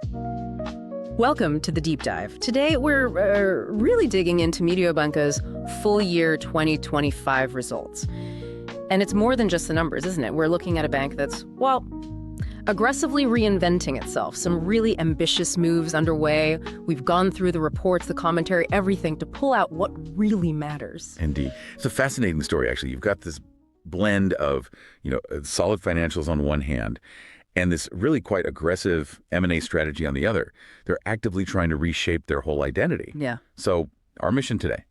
Welcome to the Deep Dive. Today, we're really digging into Mediobanca's full year 2025 results. And it's more than just the numbers, isn't it? We're looking at a bank that's, well, aggressively reinventing itself. Some really ambitious moves underway. We've gone through the reports, the commentary, everything to pull out what really matters. Indeed. It's a fascinating story, actually. You've got this blend of, solid financials on one hand and this really quite aggressive M&A strategy on the other. They're actively trying to reshape their whole identity. Yeah. So our mission today,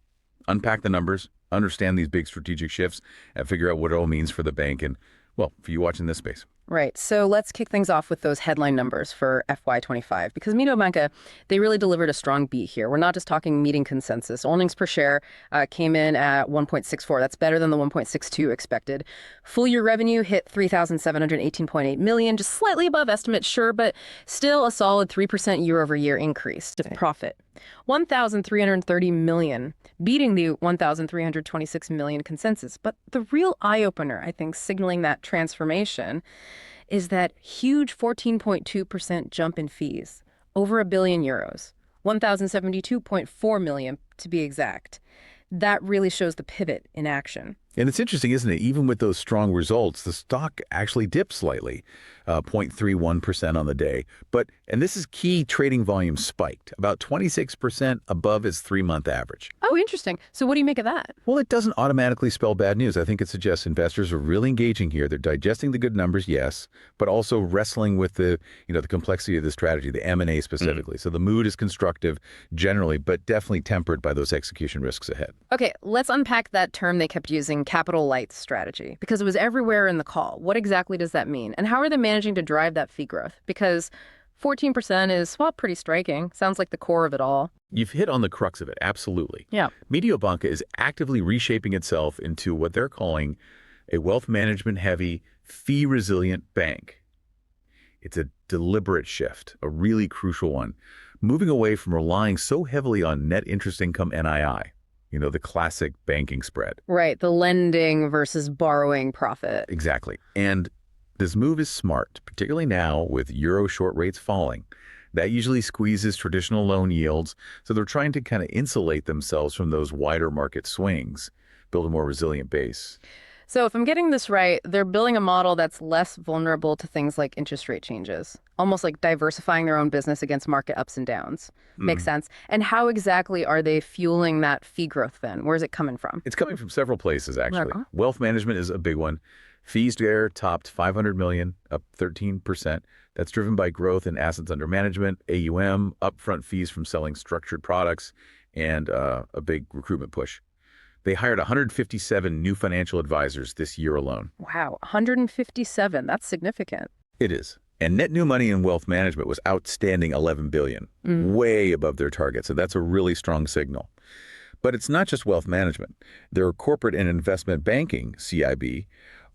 unpack the numbers, understand these big strategic shifts, and figure out what it all means for the bank and, well, for you watching this space. Right. So let's kick things off with those headline numbers for FY25, because Mediobanca, they really delivered a strong beat here. We're not just talking meeting consensus. Earnings per share came in at 1.64. That's better than the 1.62 expected. Full year revenue hit 3,718.8 million, just slightly above estimate, sure, but still a solid 3% year over year increase to profit. 1,330 million, beating the 1,326 million consensus. But the real eye-opener, I think, signaling that transformation is that huge 14.2% jump in fees, over €1 billion, 1,072.4 million to be exact. That really shows the pivot in action. And it's interesting, isn't it? Even with those strong results, the stock actually dipped slightly, 0.31% on the day. And this is key trading volume spiked, about 26% above its 3-month average. Oh, interesting. So what do you make of that? Well, it doesn't automatically spell bad news. I think it suggests investors are really engaging here. They're digesting the good numbers, yes, but also wrestling with the complexity of the strategy, the M&A specifically. So the mood is constructive generally, but definitely tempered by those execution risks ahead. Okay, let's unpack that term they kept using, capital light strategy, because it was everywhere in the call. What exactly does that mean? And how are they managing to drive that fee growth? Because 14% is, well, pretty striking. Sounds like the core of it all. You've hit on the crux of it, absolutely. Yeah. Mediobanca is actively reshaping itself into what they're calling a wealth management-heavy, fee-resilient bank. It's a deliberate shift, a really crucial one, moving away from relying so heavily on net interest income NII. The classic banking spread. Right, the lending versus borrowing profit. Exactly. And this move is smart, particularly now with euro short rates falling. That usually squeezes traditional loan yields, so they're trying to kind of insulate themselves from those wider market swings, build a more resilient base. So if I'm getting this right, they're building a model that's less vulnerable to things like interest rate changes, almost like diversifying their own business against market ups and downs. Makes sense. And how exactly are they fueling that fee growth then? Where's it coming from? It's coming from several places, actually. Okay. Wealth management is a big one. Fees there topped 500 million, up 13%. That's driven by growth in assets under management, AUM, upfront fees from selling structured products, and a big recruitment push. They hired 157 new financial advisors this year alone. Wow, 157. That's significant. It is. And net new money in wealth management was outstanding 11 billion, way above their target. So that's a really strong signal. But it's not just wealth management. Their corporate and investment banking, CIB,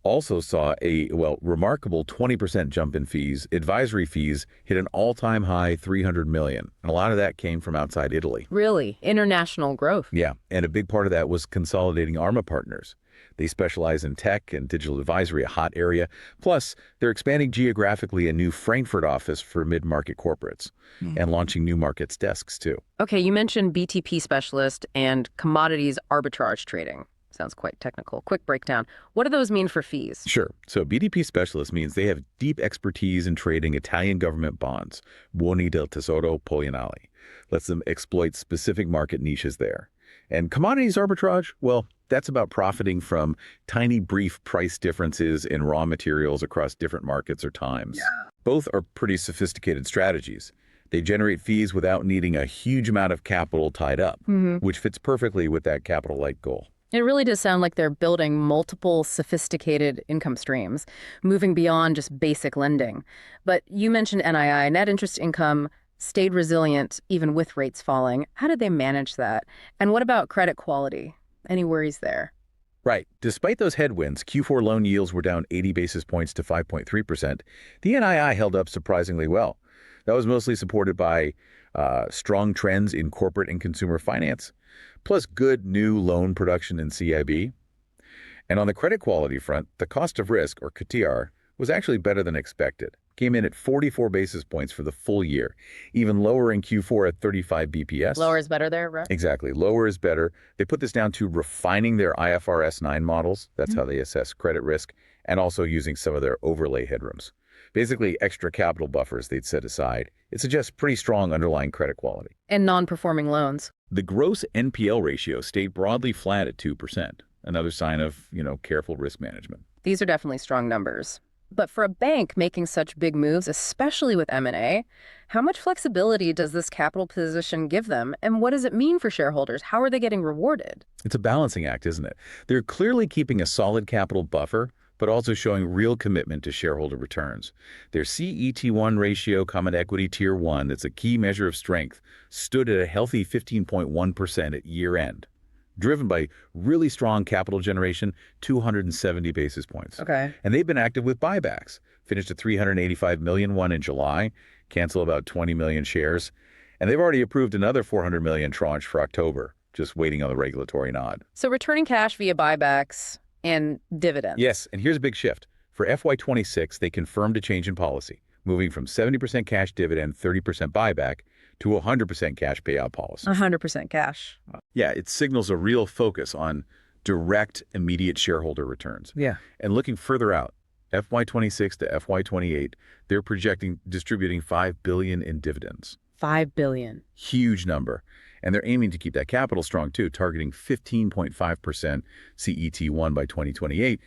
also saw a, remarkable 20% jump in fees. Advisory fees hit an all-time high 300 million. And a lot of that came from outside Italy. Really? International growth. Yeah. And a big part of that was consolidating Arma Partners. They specialize in tech and digital advisory, a hot area. Plus, they're expanding geographically a new Frankfurt office for mid-market corporates and launching new markets desks, too. Okay, you mentioned BTP specialist and commodities arbitrage trading. Sounds quite technical. Quick breakdown. What do those mean for fees? Sure. So BTP specialist means they have deep expertise in trading Italian government bonds, buoni del tesoro poligonali. Lets them exploit specific market niches there. And commodities arbitrage, well, that's about profiting from tiny brief price differences in raw materials across different markets or times. Yeah. Both are pretty sophisticated strategies. They generate fees without needing a huge amount of capital tied up, which fits perfectly with that capital light goal. It really does sound like they're building multiple sophisticated income streams, moving beyond just basic lending. But you mentioned NII, net interest income, stayed resilient even with rates falling. How did they manage that? And what about credit quality? Any worries there? Right. Despite those headwinds, Q4 loan yields were down 80 basis points to 5.3%. The NII held up surprisingly well. That was mostly supported by strong trends in corporate and consumer finance, plus good new loan production in CIB. And on the credit quality front, the cost of risk, or CTR, was actually better than expected. came in at 44 basis points for the full year, even lower in Q4 at 35 BPS. Lower is better there, right? Exactly. Lower is better. They put this down to refining their IFRS 9 models. That's how they assess credit risk, and also using some of their overlay headrooms. Basically, extra capital buffers they'd set aside. It suggests pretty strong underlying credit quality. And non-performing loans. The gross NPL ratio stayed broadly flat at 2%. Another sign of, careful risk management. These are definitely strong numbers. But for a bank making such big moves, especially with M&A, how much flexibility does this capital position give them? And what does it mean for shareholders? How are they getting rewarded? It's a balancing act, isn't it? They're clearly keeping a solid capital buffer, but also showing real commitment to shareholder returns. Their CET1 ratio, Common Equity Tier 1, that's a key measure of strength, stood at a healthy 15.1% at year-end, driven by really strong capital generation, 270 basis points. Okay. And they've been active with buybacks. Finished at 385 million one in July, cancel about 20 million shares. And they've already approved another 400 million tranche for October, just waiting on the regulatory nod. So returning cash via buybacks and dividends. Yes, and here's a big shift. For FY26, they confirmed a change in policy, moving from 70% cash dividend, 30% buyback, to 100% cash payout policy. 100% cash. Yeah, it signals a real focus on direct, immediate shareholder returns. Yeah. And looking further out, FY26 to FY28, they're projecting distributing $5 billion in dividends. $5 billion. Huge number. And they're aiming to keep that capital strong, too, targeting 15.5% CET1 by 2028.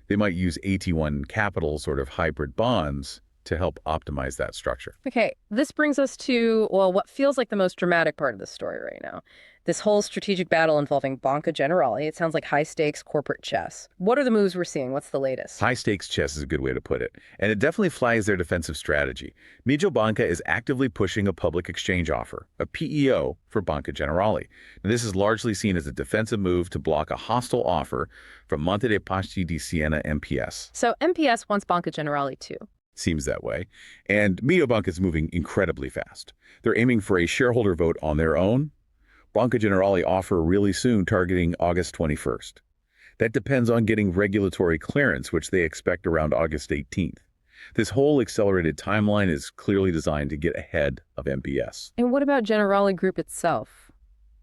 They might use AT1 capital, sort of hybrid bonds, to help optimize that structure. Okay, this brings us to, well, what feels like the most dramatic part of the story right now. This whole strategic battle involving Banca Generali. It sounds like high-stakes corporate chess. What are the moves we're seeing? What's the latest? High-stakes chess is a good way to put it. And it definitely flies their defensive strategy. Mediobanca is actively pushing a public exchange offer, a PEO, for Banca Generali. Now, this is largely seen as a defensive move to block a hostile offer from Monte dei Paschi di Siena MPS. So MPS wants Banca Generali too. Seems that way. And Mediobanca is moving incredibly fast. They're aiming for a shareholder vote on their own. Banca Generali offer really soon, targeting August 21st. That depends on getting regulatory clearance, which they expect around August 18th. This whole accelerated timeline is clearly designed to get ahead of MPS. And what about Generali Group itself?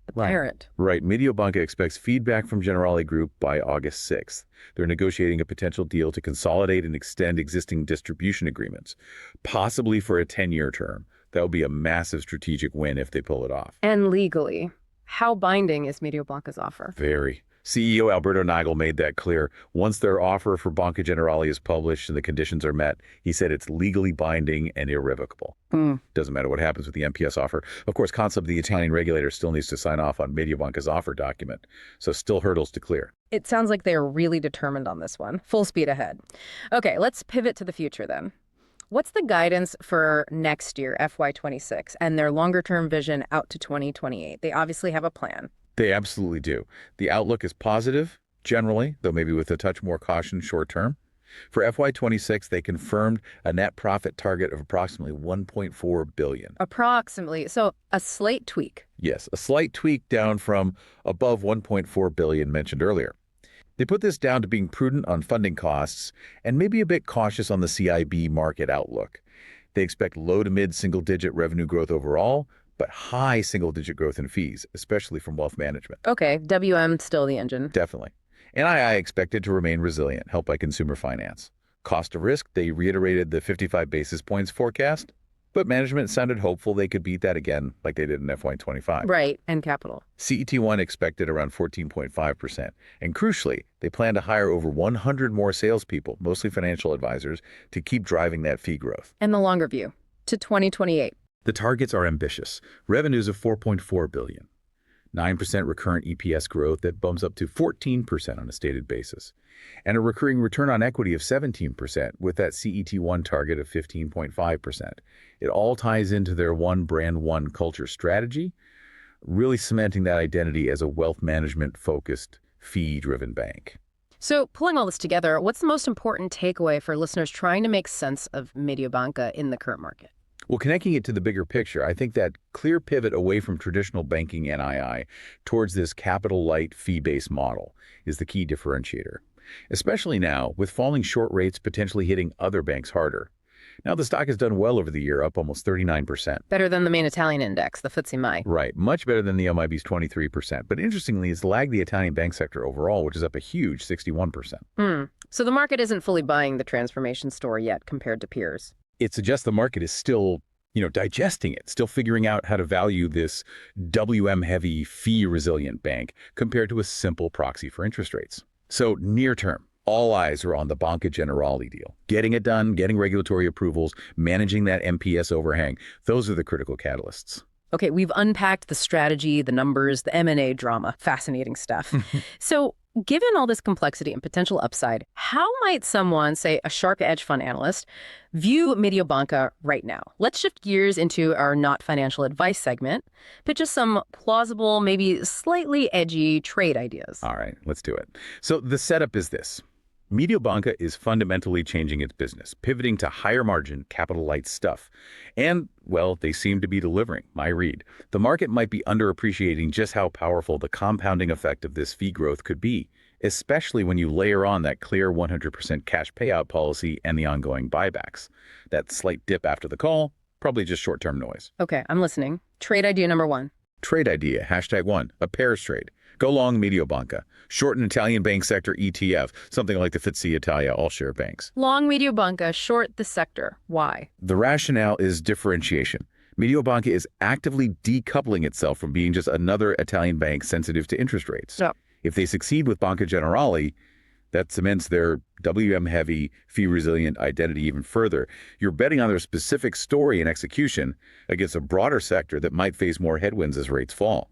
The parent. Right. Mediobanca expects feedback from Generali Group by August 6th. They're negotiating a potential deal to consolidate and extend existing distribution agreements, possibly for a 10-year term. That would be a massive strategic win if they pull it off. And legally, how binding is Mediobanca's offer? Very. CEO Alberto Nagel made that clear. Once their offer for Banca Generali is published and the conditions are met, he said it's legally binding and irrevocable. Doesn't matter what happens with the MPS offer. Of course, Consob, the Italian regulator, still needs to sign off on Mediobanca's offer document. So still hurdles to clear. It sounds like they're really determined on this one. Full speed ahead. Okay, let's pivot to the future then. What's the guidance for next year, FY26, and their longer-term vision out to 2028? They obviously have a plan. They absolutely do. The outlook is positive, generally, though maybe with a touch more caution short term. For FY26, they confirmed a net profit target of approximately $1.4 billion. Approximately. So a slight tweak. Yes, a slight tweak down from above $1.4 billion mentioned earlier. They put this down to being prudent on funding costs and maybe a bit cautious on the CIB market outlook. They expect low to mid single-digit revenue growth overall, but high single-digit growth in fees, especially from wealth management. Okay, WM still the engine. Definitely. NII expected to remain resilient, helped by consumer finance. Cost of risk, they reiterated the 55 basis points forecast, but management sounded hopeful they could beat that again like they did in FY25. Right, and capital. CET1 expected around 14.5%. And crucially, they plan to hire over 100 more salespeople, mostly financial advisors, to keep driving that fee growth. And the longer view, to 2028. The targets are ambitious. Revenues of $4.4 billion. 9% recurrent EPS growth that bumps up to 14% on a stated basis, and a recurring return on equity of 17% with that CET1 target of 15.5%. It all ties into their one brand, one culture strategy, really cementing that identity as a wealth management-focused, fee-driven bank. So pulling all this together, what's the most important takeaway for listeners trying to make sense of Mediobanca in the current market? Well, connecting it to the bigger picture, I think that clear pivot away from traditional banking NII towards this capital-light, fee-based model is the key differentiator, especially now with falling short rates potentially hitting other banks harder. Now the stock has done well over the year, up almost 39%. Better than the main Italian index, the FTSE MI. Right, much better than the MIB's 23%. But interestingly, it's lagged the Italian bank sector overall, which is up a huge 61%. So the market isn't fully buying the transformation story yet compared to peers. It suggests the market is still, digesting it, still figuring out how to value this WM-heavy, fee-resilient bank compared to a simple proxy for interest rates. So near term, all eyes are on the Banca Generali deal. Getting it done, getting regulatory approvals, managing that MPS overhang, those are the critical catalysts. Okay, we've unpacked the strategy, the numbers, the M&A drama. Fascinating stuff. So given all this complexity and potential upside, how might someone, say a sharp hedge fund analyst, view Mediobanca right now? Let's shift gears into our not financial advice segment, pitch us some plausible, maybe slightly edgy trade ideas. All right, let's do it. So the setup is this. Mediobanca is fundamentally changing its business, pivoting to higher margin, capital-light stuff. And, well, they seem to be delivering, my read. The market might be underappreciating just how powerful the compounding effect of this fee growth could be, especially when you layer on that clear 100% cash payout policy and the ongoing buybacks. That slight dip after the call, probably just short-term noise. Okay, I'm listening. Trade idea number one. Trade idea, #1, a pairs trade. Go long Mediobanca. Short an Italian bank sector ETF, something like the FTSE Italia all-share banks. Long Mediobanca, short the sector. Why? The rationale is differentiation. Mediobanca is actively decoupling itself from being just another Italian bank sensitive to interest rates. Yep. If they succeed with Banca Generali, that cements their WM-heavy, fee-resilient identity even further. You're betting on their specific story and execution against a broader sector that might face more headwinds as rates fall.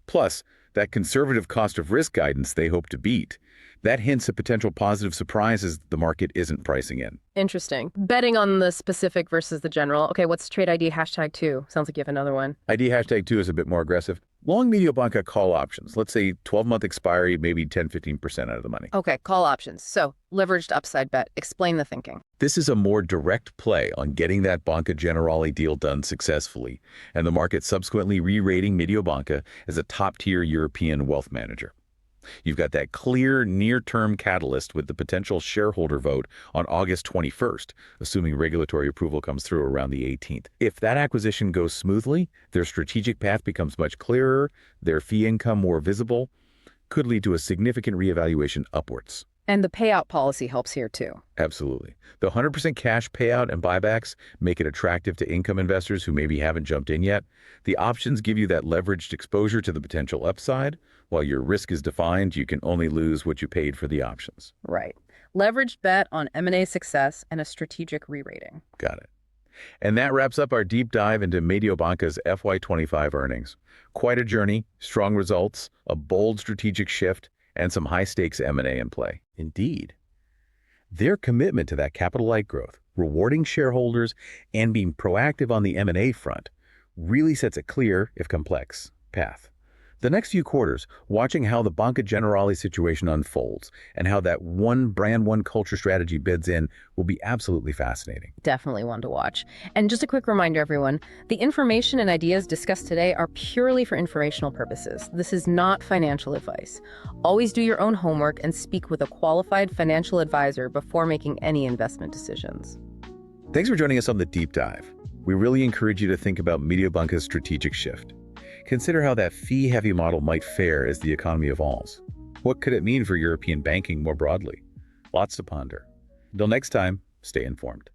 Plus, that conservative cost of risk guidance they hope to beat, that hints at potential positive surprises the market isn't pricing in. Interesting. Betting on the specific versus the general. Okay, what's trade ID #2? Sounds like you have another one. ID #2 is a bit more aggressive. Long Mediobanca call options. Let's say 12-month expiry, maybe 10-15% out of the money. Okay, call options. So, leveraged upside bet. Explain the thinking. This is a more direct play on getting that Banca Generali deal done successfully, and the market subsequently re-rating Mediobanca as a top-tier European wealth manager. You've got that clear near-term catalyst with the potential shareholder vote on August 21st, assuming regulatory approval comes through around the 18th. If that acquisition goes smoothly, their strategic path becomes much clearer, their fee income more visible, could lead to a significant reevaluation upwards. And the payout policy helps here too. Absolutely. The 100% cash payout and buybacks make it attractive to income investors who maybe haven't jumped in yet. The options give you that leveraged exposure to the potential upside. While your risk is defined, you can only lose what you paid for the options. Right. Leveraged bet on M&A success and a strategic re-rating. Got it. And that wraps up our deep dive into Mediobanca's FY25 earnings. Quite a journey, strong results, a bold strategic shift, and some high-stakes M&A in play. Indeed. Their commitment to that capital-light growth, rewarding shareholders, and being proactive on the M&A front really sets a clear, if complex, path. The next few quarters, watching how the Banca Generali situation unfolds and how that one brand, one culture strategy bids in will be absolutely fascinating. Definitely one to watch. And just a quick reminder, everyone, the information and ideas discussed today are purely for informational purposes. This is not financial advice. Always do your own homework and speak with a qualified financial advisor before making any investment decisions. Thanks for joining us on the deep dive. We really encourage you to think about Mediobanca's strategic shift. Consider how that fee-heavy model might fare as the economy evolves. What could it mean for European banking more broadly? Lots to ponder. Until next time, stay informed.